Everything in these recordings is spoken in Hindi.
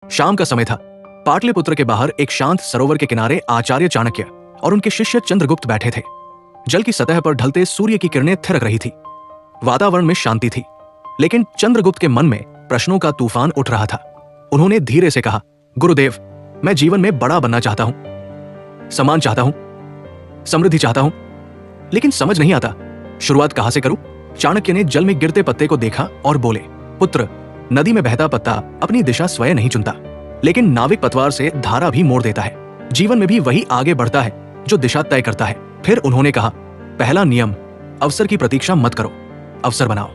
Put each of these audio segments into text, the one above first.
शाम का समय था। पाटलिपुत्र के बाहर एक शांत सरोवर के किनारे आचार्य चाणक्य और उनके शिष्य चंद्रगुप्त बैठे थे। जल की सतह पर ढलते सूर्य की किरणें थिरक रही थी। वातावरण में शांति थी, लेकिन चंद्रगुप्त के मन में प्रश्नों का तूफान उठ रहा था। उन्होंने धीरे से कहा, गुरुदेव, मैं जीवन में बड़ा बनना चाहता हूं, सम्मान चाहता हूं, समृद्धि चाहता हूं, लेकिन समझ नहीं आता शुरुआत कहां से करूं। चाणक्य ने जल में गिरते पत्ते को देखा और बोले, पुत्र, नदी में बहता पत्ता अपनी दिशा स्वयं नहीं चुनता, लेकिन नाविक पतवार से धारा भी मोड़ देता है। जीवन में भी वही आगे बढ़ता है जो दिशा तय करता है। फिर उन्होंने कहा, पहला नियम, अवसर की प्रतीक्षा मत करो, अवसर बनाओ।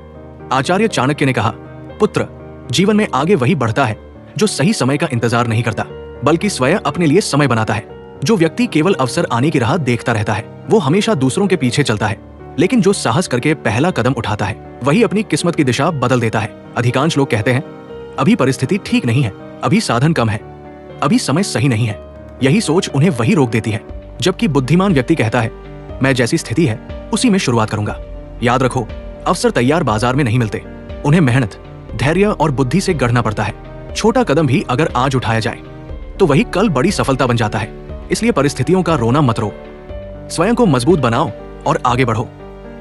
आचार्य चाणक्य ने कहा, पुत्र, जीवन में आगे वही बढ़ता है जो सही समय का इंतजार नहीं करता, बल्कि स्वयं अपने लिए समय बनाता है। जो व्यक्ति केवल अवसर आने की राह देखता रहता है, वो हमेशा दूसरों के पीछे चलता है, लेकिन जो साहस करके पहला कदम उठाता है, वही अपनी किस्मत की दिशा बदल देता है। अधिकांश लोग कहते हैं, अभी परिस्थिति ठीक नहीं है, अभी साधन कम है, अभी समय सही नहीं है। यही सोच उन्हें वही रोक देती है। जबकि बुद्धिमान व्यक्ति कहता है, मैं जैसी स्थिति है उसी में शुरुआत करूंगा। याद रखो, अवसर तैयार बाजार में नहीं मिलते, उन्हें मेहनत, धैर्य और बुद्धि से गढ़ना पड़ता है। छोटा कदम भी अगर आज उठाया जाए तो वही कल बड़ी सफलता बन जाता है। इसलिए परिस्थितियों का रोना मत रो, स्वयं को मजबूत बनाओ और आगे बढ़ो,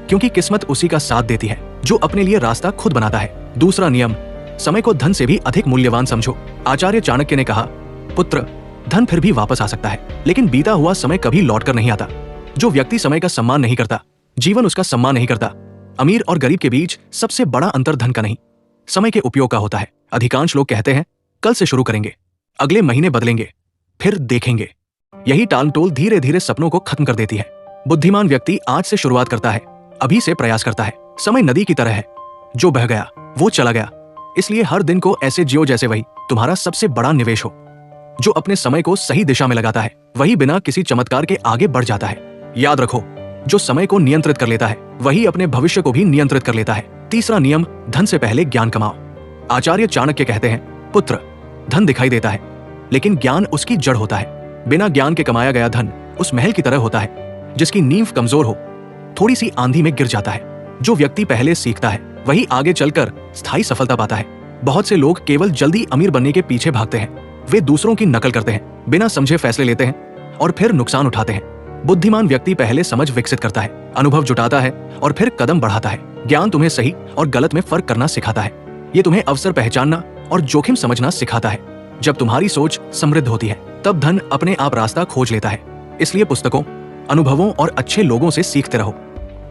क्योंकि किस्मत उसी का साथ देती है जो अपने लिए रास्ता खुद बनाता है। दूसरा नियम, समय को धन से भी अधिक मूल्यवान समझो। आचार्य चाणक्य ने कहा, पुत्र, धन फिर भी वापस आ सकता है, लेकिन बीता हुआ समय कभी लौटकर नहीं आता। जो व्यक्ति समय का सम्मान नहीं करता, जीवन उसका सम्मान नहीं करता। अमीर और गरीब के बीच सबसे बड़ा अंतर धन का नहीं, समय के उपयोग का होता है। अधिकांश लोग कहते हैं, कल से शुरू करेंगे, अगले महीने बदलेंगे, फिर देखेंगे। यही टालमटोल धीरे धीरे सपनों को खत्म कर देती है। बुद्धिमान व्यक्ति आज से शुरुआत करता है, अभी से प्रयास करता है। समय नदी की तरह है, जो बह गया वो चला गया। इसलिए हर दिन को ऐसे जियो जैसे वही तुम्हारा सबसे बड़ा निवेश हो। जो अपने समय को सही दिशा में लगाता है, वही बिना किसी चमत्कार के आगे बढ़ जाता है। याद रखो, जो समय को नियंत्रित कर लेता है, वही अपने भविष्य को भी नियंत्रित कर लेता है। तीसरा नियम, धन से पहले ज्ञान कमाओ। आचार्य चाणक्य कहते हैं, पुत्र, धन दिखाई देता है, लेकिन ज्ञान उसकी जड़ होता है। बिना ज्ञान के कमाया गया धन उस महल की तरह होता है जिसकी नींव कमजोर हो, थोड़ी सी आंधी में गिर जाता है। जो व्यक्ति पहले सीखता है, वही आगे चलकर स्थायी सफलता पाता है। बहुत से लोग केवल जल्दी अमीर बनने के पीछे भागते हैं। वे दूसरों की नकल करते हैं, बिना समझे फैसले लेते हैं और फिर नुकसान उठाते हैं। बुद्धिमान व्यक्ति पहले समझ विकसित करता है, अनुभव जुटाता है और फिर कदम बढ़ाता है। ज्ञान तुम्हें सही और गलत में फर्क करना सिखाता है। ये तुम्हें अवसर पहचानना और जोखिम समझना सिखाता है। जब तुम्हारी सोच समृद्ध होती है, तब धन अपने आप रास्ता खोज लेता है। इसलिए पुस्तकों, अनुभवों और अच्छे लोगों से सीखते रहो।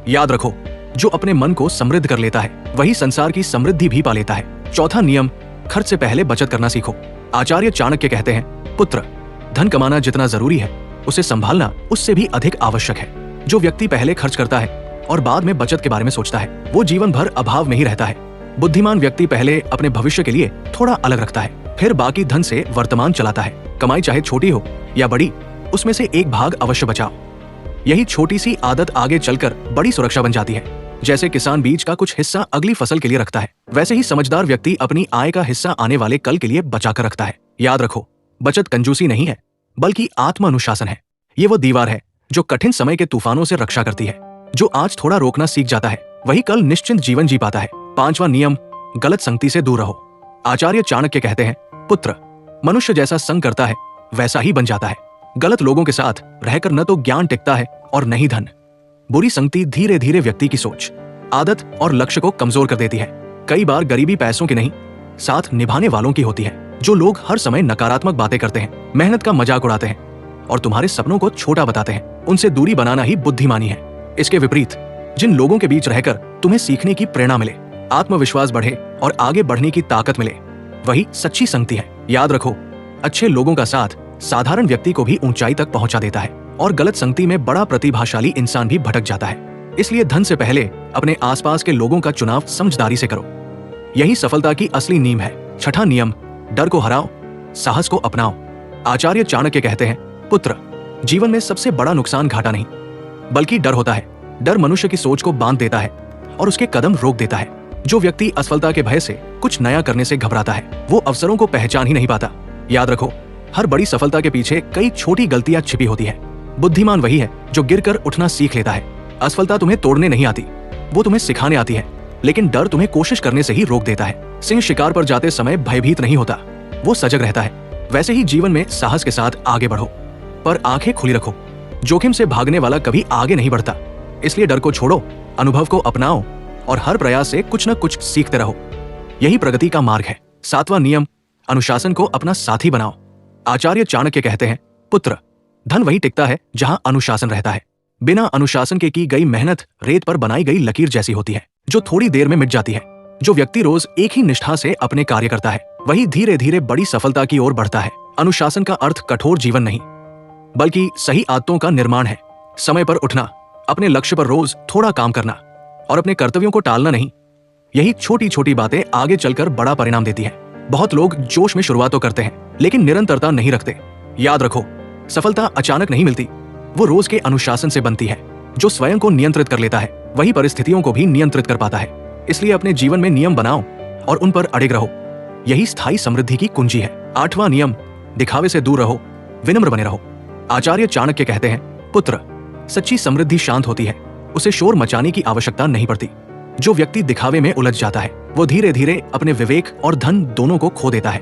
याद रखो, जो अपने मन को समृद्ध कर लेता है, वही संसार की समृद्धि भी पा लेता है। चौथा नियम, खर्च से पहले बचत करना सीखो। आचार्य चाणक्य कहते हैं, पुत्र, धन कमाना जितना जरूरी है, उसे संभालना उससे भी अधिक आवश्यक है। जो व्यक्ति पहले खर्च करता है और बाद में बचत के बारे में सोचता है, वो जीवन भर अभाव में ही रहता है। बुद्धिमान व्यक्ति पहले अपने भविष्य के लिए थोड़ा अलग रखता है, फिर बाकी धन से वर्तमान चलाता है। कमाई चाहे छोटी हो या बड़ी, उसमें से एक भाग अवश्य बचाओ। यही छोटी सी आदत आगे चलकर बड़ी सुरक्षा बन जाती है। जैसे किसान बीज का कुछ हिस्सा अगली फसल के लिए रखता है, वैसे ही समझदार व्यक्ति अपनी आय का हिस्सा आने वाले कल के लिए बचा कर रखता है। याद रखो, बचत कंजूसी नहीं है, बल्कि आत्म अनुशासन है। ये वो दीवार है जो कठिन समय के तूफानों से रक्षा करती है। जो आज थोड़ा रोकना सीख जाता है, वही कल निश्चिंत जीवन जी पाता है। पांचवा नियम, गलत संगति से दूर रहो। आचार्य चाणक्य कहते हैं, पुत्र, मनुष्य जैसा संग करता है वैसा ही बन जाता है। गलत लोगों के साथ रहकर न तो ज्ञान टिकता है और न ही धन। बुरी संगति धीरे धीरे व्यक्ति की सोच, आदत और लक्ष्य को कमजोर कर देती है। कई बार गरीबी पैसों की नहीं, साथ निभाने वालों की होती है। जो लोग हर समय नकारात्मक बातें करते हैं, मेहनत का मजाक उड़ाते हैं और तुम्हारे सपनों को छोटा बताते हैं, उनसे दूरी बनाना ही बुद्धिमानी है। इसके विपरीत, जिन लोगों के बीच रहकर तुम्हें सीखने की प्रेरणा मिले, आत्मविश्वास बढ़े और आगे बढ़ने की ताकत मिले, वही सच्ची संगति है। याद रखो, अच्छे लोगों का साथ साधारण व्यक्ति को भी ऊंचाई तक पहुंचा देता है और गलत संगति में बड़ा प्रतिभाशाली इंसान भी भटक जाता है। इसलिए धन से पहले अपने आसपास के लोगों का चुनाव समझदारी से करो। यही सफलता की असली नींव है। छठा नियम, डर को हराओ, साहस को अपनाओ। आचार्य चाणक्य कहते हैं, पुत्र, जीवन में सबसे बड़ा नुकसान घाटा नहीं, बल्कि डर होता है। डर मनुष्य की सोच को बांध देता है और उसके कदम रोक देता है। जो व्यक्ति असफलता के भय से कुछ नया करने से घबराता है, वो अवसरों को पहचान ही नहीं पाता। याद रखो, हर बड़ी सफलता के पीछे कई छोटी गलतियां छिपी होती है। बुद्धिमान वही है जो गिरकर उठना सीख लेता है। असफलता तुम्हें तोड़ने नहीं आती, वो तुम्हें सिखाने आती है, लेकिन डर तुम्हें कोशिश करने से ही रोक देता है। सिंह शिकार पर जाते समय भयभीत नहीं होता, वो सजग रहता है। वैसे ही जीवन में साहस के साथ आगे बढ़ो, पर आंखें खुली रखो। जोखिम से भागने वाला कभी आगे नहीं बढ़ता। इसलिए डर को छोड़ो, अनुभव को अपनाओ और हर प्रयास से कुछ न कुछ सीखते रहो। यही प्रगति का मार्ग है। 7वां नियम, अनुशासन को अपना साथी बनाओ। आचार्य चाणक्य कहते हैं, पुत्र, धन वही टिकता है जहां अनुशासन रहता है। बिना अनुशासन के की गई मेहनत रेत पर बनाई गई लकीर जैसी होती है, जो थोड़ी देर में मिट जाती है। जो व्यक्ति रोज एक ही निष्ठा से अपने कार्य करता है, वही धीरे धीरे बड़ी सफलता की ओर बढ़ता है। अनुशासन का अर्थ कठोर जीवन नहीं, बल्कि सही आदतों का निर्माण है। समय पर उठना, अपने लक्ष्य पर रोज थोड़ा काम करना और अपने कर्तव्यों को टालना नहीं। यही छोटी छोटी बातें आगे चलकर बड़ा परिणाम देती हैं। बहुत लोग जोश में शुरुआत तो करते हैं, लेकिन निरंतरता नहीं रखते। याद रखो, सफलता अचानक नहीं मिलती, वो रोज के अनुशासन से बनती है। जो स्वयं को नियंत्रित कर लेता है, वही परिस्थितियों को भी नियंत्रित कर पाता है। इसलिए अपने जीवन में नियम बनाओ और उन पर अड़िग रहो। यही स्थायी समृद्धि की कुंजी है। 8वां नियम, दिखावे से दूर रहो, विनम्र बने रहो। आचार्य चाणक्य कहते हैं, पुत्र, सच्ची समृद्धि शांत होती है, उसे शोर मचाने की आवश्यकता नहीं पड़ती। जो व्यक्ति दिखावे में उलझ जाता है, वो धीरे धीरे अपने विवेक और धन दोनों को खो देता है।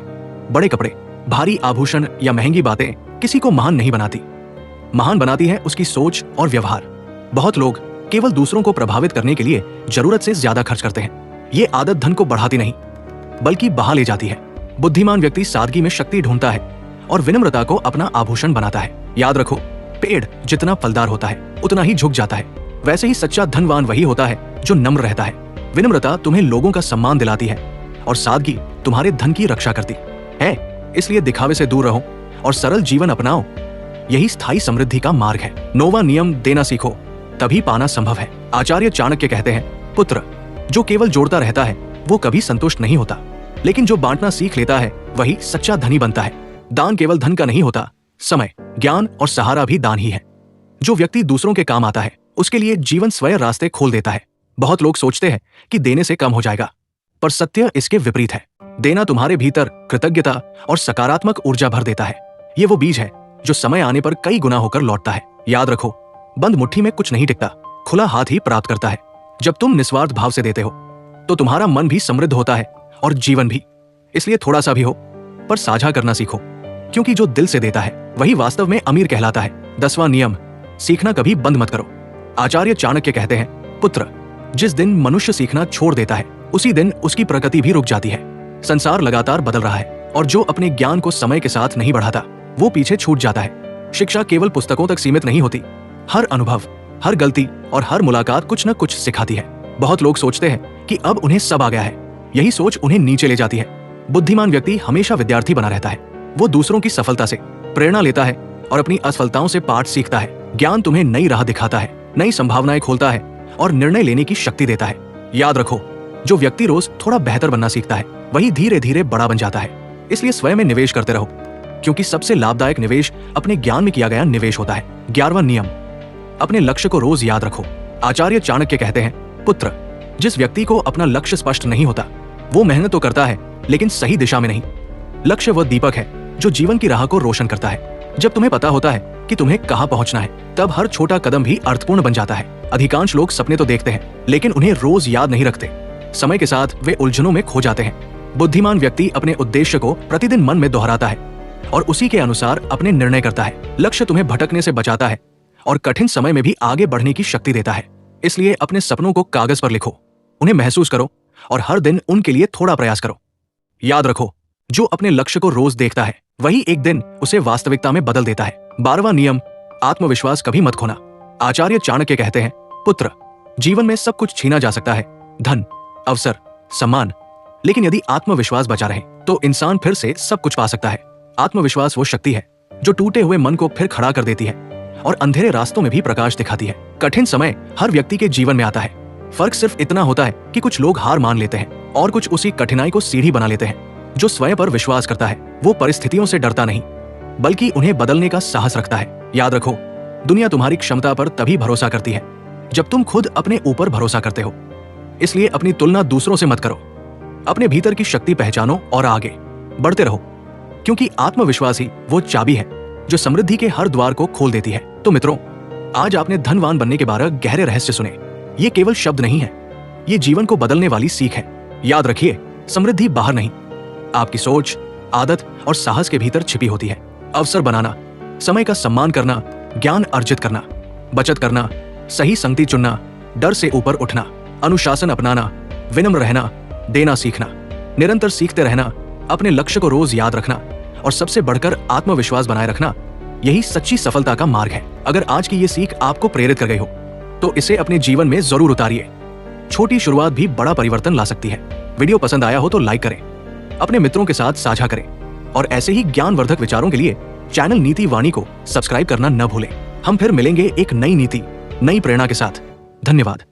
बड़े कपड़े, भारी आभूषण या महंगी बातें किसी को महान नहीं बनाती। महान बनाती है उसकी सोच और व्यवहार। बहुत लोग केवल दूसरों को प्रभावित करने के लिए जरूरत से ज्यादा खर्च करते हैं। ये आदत धन को बढ़ाती नहीं, बल्कि बहा ले जाती है। बुद्धिमान व्यक्ति सादगी में शक्ति ढूंढता है और विनम्रता को अपना आभूषण बनाता है। याद रखो, पेड़ जितना फलदार होता है, उतना ही झुक जाता है। वैसे ही सच्चा धनवान वही होता है जो नम्र रहता है। विनम्रता तुम्हें लोगों का सम्मान दिलाती है और सादगी तुम्हारे धन की रक्षा करती है। इसलिए दिखावे से दूर रहो और सरल जीवन अपनाओ। यही स्थायी समृद्धि का मार्ग है। 9वां नियम, देना सीखो, तभी पाना संभव है। आचार्य चाणक्य कहते हैं, पुत्र, जो केवल जोड़ता रहता है वो कभी संतुष्ट नहीं होता, लेकिन जो बांटना सीख लेता है वही सच्चा धनी बनता है। दान केवल धन का नहीं होता, समय, ज्ञान और सहारा भी दान ही है। जो व्यक्ति दूसरों के काम आता है, उसके लिए जीवन स्वयं रास्ते खोल देता है। बहुत लोग सोचते हैं कि देने से कम हो जाएगा, पर सत्य इसके विपरीत है। देना तुम्हारे भीतर कृतज्ञता और सकारात्मक ऊर्जा भर देता है। ये वो बीज है जो समय आने पर कई गुना होकर लौटता है। याद रखो, बंद मुट्ठी में कुछ नहीं टिकता, खुला हाथ ही प्राप्त करता है। जब तुम निस्वार्थ भाव से देते हो तो तुम्हारा मन भी समृद्ध होता है और जीवन भी। इसलिए थोड़ा सा भी हो, पर साझा करना सीखो, क्योंकि जो दिल से देता है वही वास्तव में अमीर कहलाता है। 10वां नियम, सीखना कभी बंद मत करो। आचार्य चाणक्य कहते हैं, पुत्र, जिस दिन मनुष्य सीखना छोड़ देता है, उसी दिन उसकी प्रगति भी रुक जाती है। संसार लगातार बदल रहा है और जो अपने ज्ञान को समय के साथ नहीं बढ़ाता, वो पीछे छूट जाता है। शिक्षा केवल पुस्तकों तक सीमित नहीं होती। हर अनुभव, हर गलती और हर मुलाकात कुछ न कुछ सिखाती है। बहुत लोग सोचते हैं कि अब उन्हें सब आ गया है। यही सोच उन्हें नीचे ले जाती है। बुद्धिमान व्यक्ति हमेशा विद्यार्थी बना रहता है। वो दूसरों की सफलता से प्रेरणा लेता है और अपनी असफलताओं से पाठ सीखता है। ज्ञान तुम्हें नई राह दिखाता है, नई संभावनाएं खोलता है और निर्णय लेने की शक्ति देता है। याद रखो, जो व्यक्ति रोज थोड़ा बेहतर बनना सीखता है, वही धीरे धीरे बड़ा बन जाता है। इसलिए स्वयं में निवेश करते रहो, क्योंकि सबसे लाभदायक निवेश अपने ज्ञान में किया गया निवेश होता है। 11वां नियम, अपने लक्ष्य को रोज याद रखो। आचार्य चाणक्य कहते हैं, पुत्र, जिस व्यक्ति को अपना लक्ष्य स्पष्ट नहीं होता, वो मेहनत तो करता है लेकिन सही दिशा में नहीं। लक्ष्य वह दीपक है जो जीवन की राह को रोशन करता है। जब तुम्हें पता होता है कि तुम्हें कहां पहुंचना है, तब हर छोटा कदम भी अर्थपूर्ण बन जाता है। अधिकांश लोग सपने तो देखते हैं, लेकिन उन्हें रोज याद नहीं रखते। समय के साथ वे उलझनों में खो जाते हैं। बुद्धिमान व्यक्ति अपने उद्देश्य को प्रतिदिन मन में दोहराता है और उसी के अनुसार अपने निर्णय करता है। लक्ष्य तुम्हें भटकने से बचाता है और कठिन समय में भी आगे बढ़ने की शक्ति देता है। इसलिए अपने सपनों को कागज पर लिखो, उन्हें महसूस करो और हर दिन उनके लिए थोड़ा प्रयास करो। याद रखो, जो अपने लक्ष्य को रोज देखता है, वही एक दिन उसे वास्तविकता में बदल देता है। 12वां नियम, आत्मविश्वास कभी मत खोना। आचार्य चाणक्य कहते हैं, पुत्र, जीवन में सब कुछ छीना जा सकता है, धन, अवसर, सम्मान, लेकिन यदि आत्मविश्वास बचा रहे तो इंसान फिर से सब कुछ पा सकता है। आत्मविश्वास वो शक्ति है जो टूटे हुए मन को फिर खड़ा कर देती है और अंधेरे रास्तों में भी प्रकाश दिखाती है। कठिन समय हर व्यक्ति के जीवन में आता है। फर्क सिर्फ इतना होता है कि कुछ लोग हार मान लेते हैं और कुछ उसी कठिनाई को सीढ़ी बना लेते हैं। जो स्वयं पर विश्वास करता है, वो परिस्थितियों से डरता नहीं, बल्कि उन्हें बदलने का साहस रखता है। याद रखो, दुनिया तुम्हारी क्षमता पर तभी भरोसा करती है जब तुम खुद अपने ऊपर भरोसा करते हो। इसलिए अपनी तुलना दूसरों से मत करो। अपने भीतर की शक्ति पहचानो और आगे बढ़ते रहो, क्योंकि आत्मविश्वास ही वो चाबी है जो समृद्धि के हर द्वार को खोल देती है। तो मित्रों, आज आपने धनवान बनने के 12 गहरे रहस्य सुने। ये केवल शब्द नहीं है, ये जीवन को बदलने वाली सीख है। याद रखिए, समृद्धि बाहर नहीं, आपकी सोच, आदत और साहस के भीतर छिपी होती है। अवसर बनाना, समय का सम्मान करना, ज्ञान अर्जित करना, बचत करना, सही संगति चुनना, डर से ऊपर उठना, अनुशासन अपनाना, विनम्र रहना, देना सीखना, निरंतर सीखते रहना, अपने लक्ष्य को रोज याद रखना और सबसे बढ़कर आत्मविश्वास बनाए रखना, यही सच्ची सफलता का मार्ग है। अगर आज की ये सीख आपको प्रेरित कर गई हो तो इसे अपने जीवन में जरूर उतारिए। छोटी शुरुआत भी बड़ा परिवर्तन ला सकती है। वीडियो पसंद आया हो तो लाइक करें, अपने मित्रों के साथ साझा करें और ऐसे ही ज्ञानवर्धक विचारों के लिए चैनल नीति वाणी को सब्सक्राइब करना न भूलें। हम फिर मिलेंगे एक नई नीति, नई प्रेरणा के साथ। धन्यवाद।